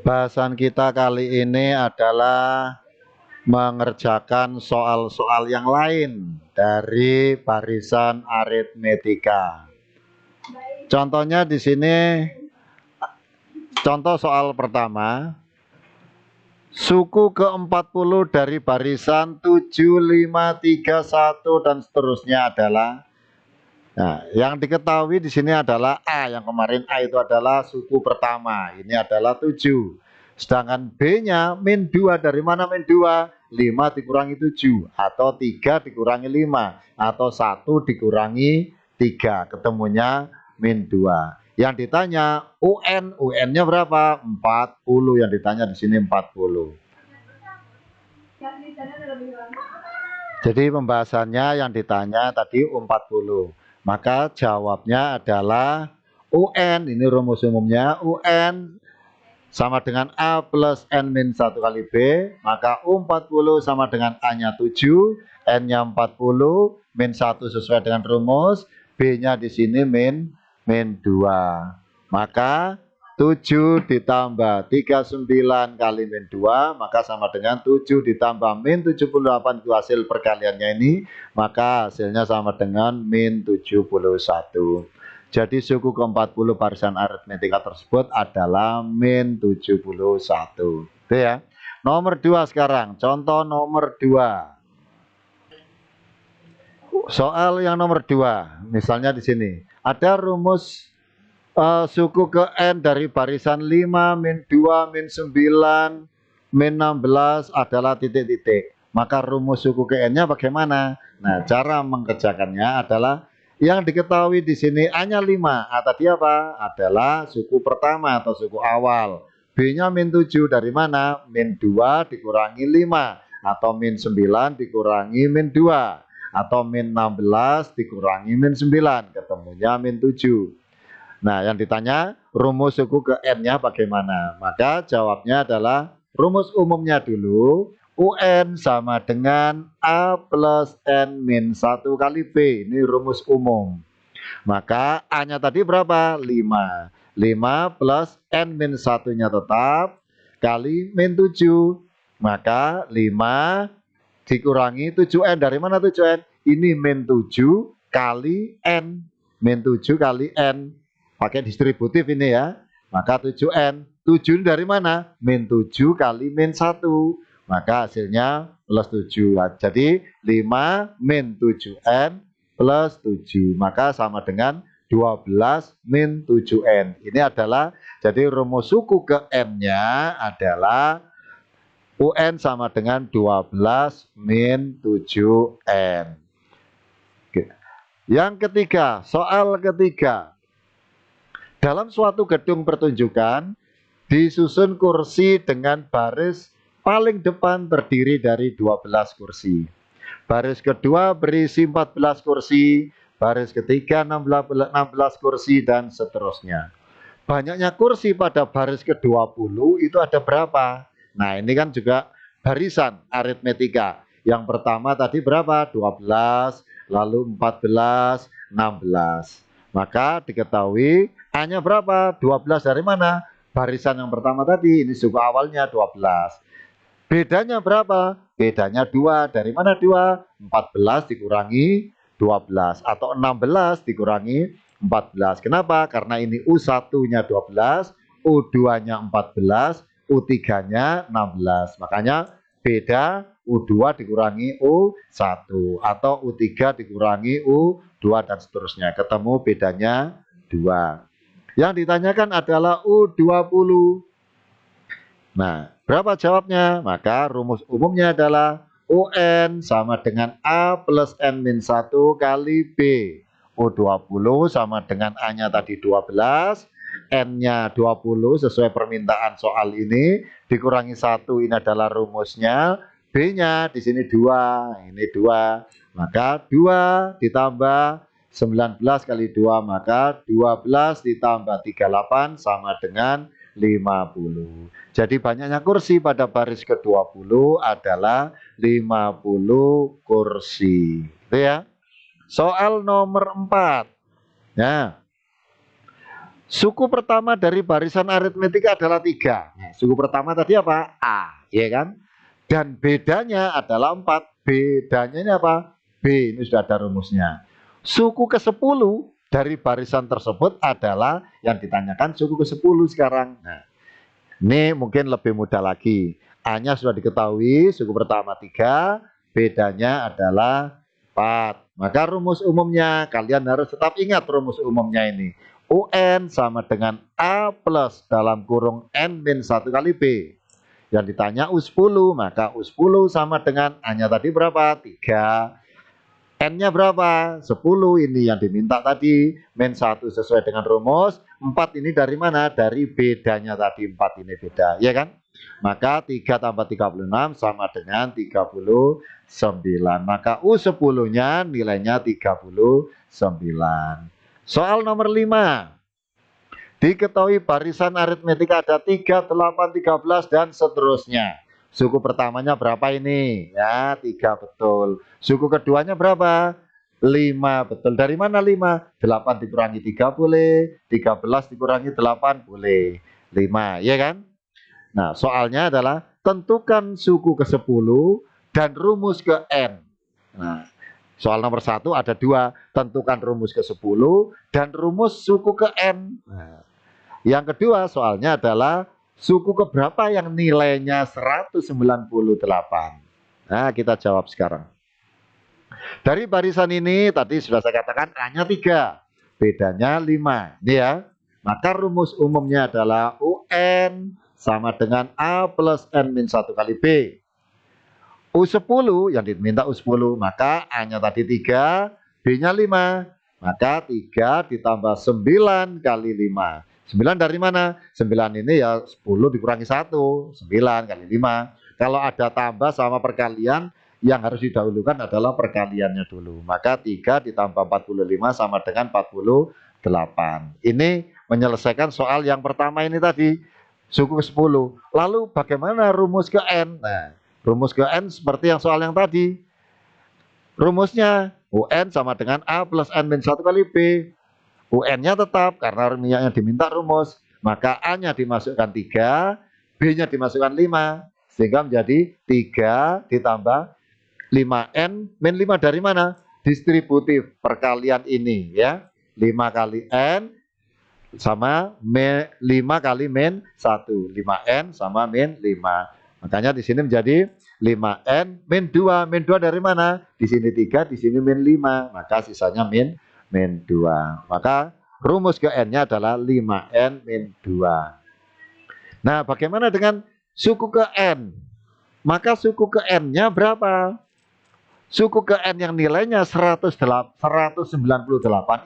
Bahasan kita kali ini adalah mengerjakan soal-soal yang lain dari barisan aritmetika. Contohnya di sini, contoh soal pertama, suku ke-40 dari barisan 7, 5, 3, 1 dan seterusnya adalah. Nah, yang diketahui di sini adalah A, yang kemarin A itu adalah suku pertama, ini adalah 7. Sedangkan B-nya min 2, dari mana min 2? 5 dikurangi 7, atau 3 dikurangi 5, atau 1 dikurangi 3, ketemunya min 2. Yang ditanya UN, UN-nya berapa? 40, yang ditanya di sini 40. Jadi pembahasannya yang ditanya tadi 40. Maka jawabnya adalah UN, ini rumus umumnya, UN sama dengan A plus N min 1 kali B, maka U40 sama dengan A-nya 7, N-nya 40, min 1 sesuai dengan rumus, B-nya di sini min 2. Maka 7 ditambah 39 kali min 2, maka sama dengan 7 ditambah min 78, itu hasil perkaliannya ini, maka hasilnya sama dengan min 71. Jadi suku ke-40 barisan aritmetika tersebut adalah min 71. Itu ya. Nomor 2 sekarang, contoh nomor 2. Soal yang nomor 2, misalnya di sini ada rumus suku ke N dari barisan 5, min 2, min 9, min 16 adalah titik-titik. Maka rumus suku ke N-nya bagaimana? Nah, cara mengerjakannya adalah yang diketahui di sini A-nya 5. A tadi apa? Adalah suku pertama atau suku awal. B-nya min 7, dari mana? Min 2 dikurangi 5, atau min 9 dikurangi min 2, atau min 16 dikurangi min 9, ketemunya min 7. Nah, yang ditanya rumus suku ke N-nya bagaimana? Maka jawabnya adalah rumus umumnya dulu. UN sama dengan A plus N min 1 kali B. Ini rumus umum. Maka A-nya tadi berapa? 5. 5 plus N min 1-nya tetap kali min 7. Maka 5 dikurangi 7N. Dari mana 7N? Ini min 7 kali N. Min 7 kali N. Pakai distributif ini ya. Maka 7N. 7 dari mana? Min 7 kali min 1. Maka hasilnya plus 7. Nah, jadi 5 min 7N plus 7. Maka sama dengan 12 min 7N. Ini adalah, jadi rumus suku ke N-nya adalah UN sama dengan 12 min 7N. Yang ketiga, soal ketiga. Dalam suatu gedung pertunjukan, disusun kursi dengan baris paling depan terdiri dari 12 kursi. Baris kedua berisi 14 kursi, baris ketiga 16 kursi, dan seterusnya. Banyaknya kursi pada baris ke-20 itu ada berapa? Nah, ini kan juga barisan aritmetika. Yang pertama tadi berapa? 12, lalu 14, 16. Maka diketahui A-nya berapa? 12 dari mana? Barisan yang pertama tadi, ini suku awalnya 12. Bedanya berapa? Bedanya 2. Dari mana 2? 14 dikurangi 12, atau 16 dikurangi 14. Kenapa? Karena ini U1-nya 12, U2-nya 14, U3-nya 16. Makanya beda U2 dikurangi U1, atau U3 dikurangi U2, dan seterusnya. Ketemu bedanya 2. Yang ditanyakan adalah U20. Nah, berapa jawabnya? Maka rumus umumnya adalah UN sama dengan A plus N min 1 kali B. U20 sama dengan A-nya tadi 12, N-nya 20 sesuai permintaan soal ini, dikurangi 1, ini adalah rumusnya. B-nya di sini 2, ini 2. Maka 2 ditambah 19 kali 2, maka 12 ditambah 38 sama dengan 50. Jadi banyaknya kursi pada baris ke-20 adalah 50 kursi. Itu ya. Soal nomor 4. Nah, Suku pertama dari barisan aritmetika adalah 3. Nah, suku pertama tadi apa? A, ya kan? Dan bedanya adalah 4. Bedanya ini apa? B, ini sudah ada rumusnya. Suku ke-10 dari barisan tersebut adalah yang ditanyakan suku ke-10 sekarang. Nah, ini mungkin lebih mudah lagi. A-nya sudah diketahui, suku pertama 3, bedanya adalah 4. Maka rumus umumnya, kalian harus tetap ingat rumus umumnya ini. UN sama dengan A plus dalam kurung N min 1 kali B. Yang ditanya U10, maka U10 sama dengan A-nya tadi berapa? 3. N-nya berapa? 10, ini yang diminta tadi. Min 1 sesuai dengan rumus. 4 ini dari mana? Dari bedanya tadi. 4 ini beda, ya kan? Maka 3 tambah 36 sama dengan 39. Maka U10-nya nilainya 39. Soal nomor 5. Diketahui barisan aritmetika ada 3, 8, 13, dan seterusnya. Suku pertamanya berapa ini? Ya, 3 betul. Suku keduanya berapa? 5 betul. Dari mana 5? 8 dikurangi 3 boleh, 13 dikurangi 8 boleh. 5, ya kan? Nah, soalnya adalah tentukan suku ke-10 dan rumus ke N. Nah, soal nomor 1 ada 2, tentukan rumus ke-10 dan rumus suku ke N. Nah, yang kedua soalnya adalah suku keberapa yang nilainya 198. Nah, kita jawab sekarang. Dari barisan ini tadi sudah saya katakan A-nya 3, bedanya 5. Ini ya. Maka rumus umumnya adalah UN sama dengan A plus N min 1 kali B. U10 yang diminta U10, maka A-nya tadi 3, B-nya 5. Maka 3 ditambah 9 kali 5. 9 dari mana? 9 ini ya 10 dikurangi 1, 9 kali 5. Kalau ada tambah sama perkalian, yang harus didahulukan adalah perkaliannya dulu. Maka 3 ditambah 45 sama dengan 48. Ini menyelesaikan soal yang pertama ini tadi, suku ke-10. Lalu bagaimana rumus ke N? Nah, rumus ke N seperti yang soal yang tadi. Rumusnya UN sama dengan A plus N min 1 kali B. UN-nya tetap karena yang diminta rumus, maka A-nya dimasukkan 3, B-nya dimasukkan 5, sehingga menjadi 3 ditambah 5N min 5 dari mana? Distributif perkalian ini ya. 5 kali N sama 5 kali min 1. 5N sama min 5. Makanya di sini menjadi 5N min 2. Min 2 dari mana? Di sini 3, di sini min 5. Maka sisanya min 2. Maka rumus ke N-nya adalah 5N min 2. Nah, bagaimana dengan suku ke N? Maka suku ke N-nya berapa? Suku ke N yang nilainya 198.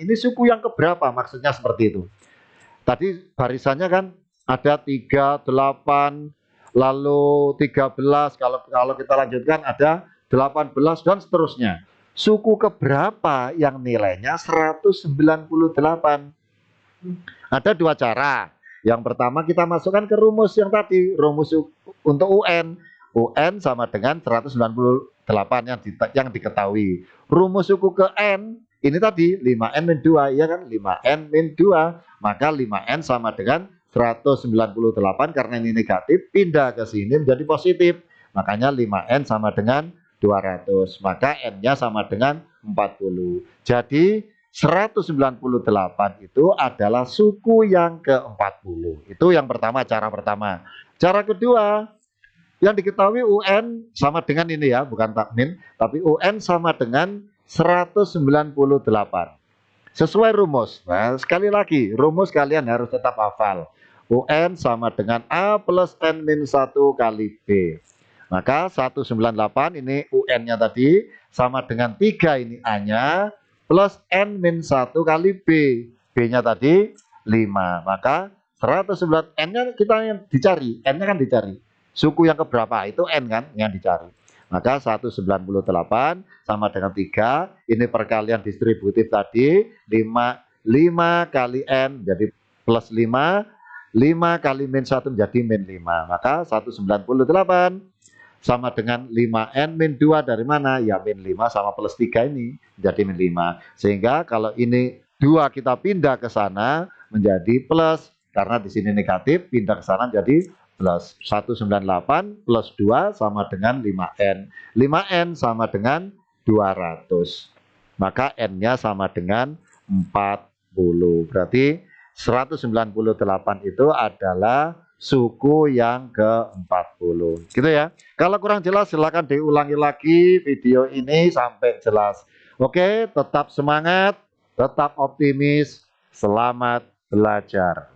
Ini suku yang keberapa? Maksudnya seperti itu. Tadi barisannya kan ada 3, 8, lalu 13. Kalau kita lanjutkan ada 18 dan seterusnya. Suku keberapa yang nilainya 198? Ada 2 cara. Yang pertama kita masukkan ke rumus yang tadi, rumus untuk UN. UN sama dengan 198 yang diketahui. Rumus suku ke N ini tadi 5N min 2, ya kan? 5N min 2. Maka 5N sama dengan 198 karena ini negatif, pindah ke sini menjadi positif. Makanya 5N sama dengan 200, maka N-nya sama dengan 40. Jadi 198 itu adalah suku yang ke-40. Itu yang pertama, cara pertama. Cara kedua, yang diketahui UN sama dengan ini ya, bukan takmin, tapi UN sama dengan 198. Sesuai rumus. Nah, sekali lagi, rumus kalian harus tetap hafal. UN sama dengan A plus N min 1 kali B. Maka 198 ini UN-nya tadi sama dengan 3 ini A-nya plus N min 1 kali B. B-nya tadi 5. Maka 109 N-nya kita yang dicari. N-nya kan dicari. Suku yang keberapa? Itu N kan yang dicari. Maka 198 sama dengan 3. Ini perkalian distributif tadi. 5 kali N jadi plus 5. 5 kali min 1 menjadi min 5. Maka 198 sama dengan 5N min 2 dari mana? Ya min 5 sama plus 3 ini jadi min 5. Sehingga kalau ini 2 kita pindah ke sana, menjadi plus. Karena di sini negatif, pindah ke sana jadi plus. 198 plus 2 sama dengan 5N. 5N sama dengan 200. Maka N-nya sama dengan 40. Berarti 198 itu adalah suku yang ke-40. Gitu ya. Kalau kurang jelas silakan diulangi lagi video ini sampai jelas. Oke, tetap semangat, tetap optimis. Selamat belajar.